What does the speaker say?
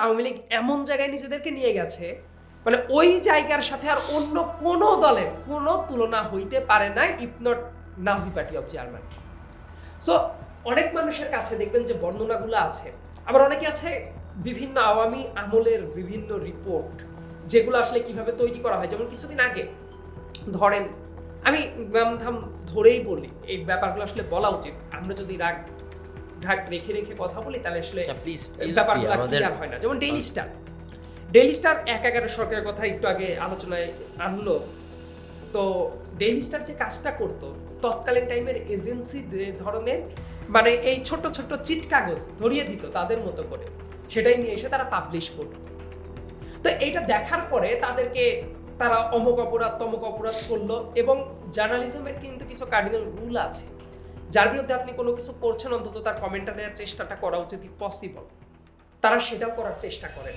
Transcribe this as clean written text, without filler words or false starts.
আওয়ামী লীগ এমন জায়গায় নিজেদেরকে নিয়ে গেছে, মানে ওই জায়গার সাথে আর অন্য কোনো দলের কোনো তুলনা হইতে পারে না, if not Nazi party of Germany. So অনেক মানুষের কাছে দেখবেন যে বর্ণনাগুলো আছে, আবার অনেকে আছে বিভিন্ন আওয়ামী আমলের বিভিন্ন রিপোর্ট যেগুলো আসলে কিভাবে তৈরি করা হয়। যেমন কিছুদিন আগে ধরেন, আমি ধাম ধরেই বলি, এই ব্যাপারগুলো আসলে বলা উচিত, আমরা যদি রাগ ঢাক রেখে রেখে কথা বলি তাহলে আসলে প্লিজ ব্যাপারগুলো ক্লিয়ার হয় না। যেমন ডেইলি স্টার ১/১১ সরকারের কথা একটু আগে আলোচনায় আনলো। তো ডেইলি স্টার যে কাজটা করতো তৎকালীন টাইমের এজেন্সি যে ধরনের মানে এই ছোট ছোট চিট কাগজ ধরিয়ে দিত তাদের মতো করে, সেটাই নিয়ে এসে তারা পাবলিশ করত। তো এইটা দেখার পরে তাদেরকে তারা অমুক অপরাধ তমুক অপরাধ করলো, এবং জার্নালিজমের কিন্তু কিছু কার্ডিনাল রুল আছে, যার বিরুদ্ধে আপনি কোনো কিছু করছেন অন্তত তার কমেন্টটা নেওয়ার চেষ্টাটা করা উচিত পসিবল। তারা সেটাও করার চেষ্টা করে।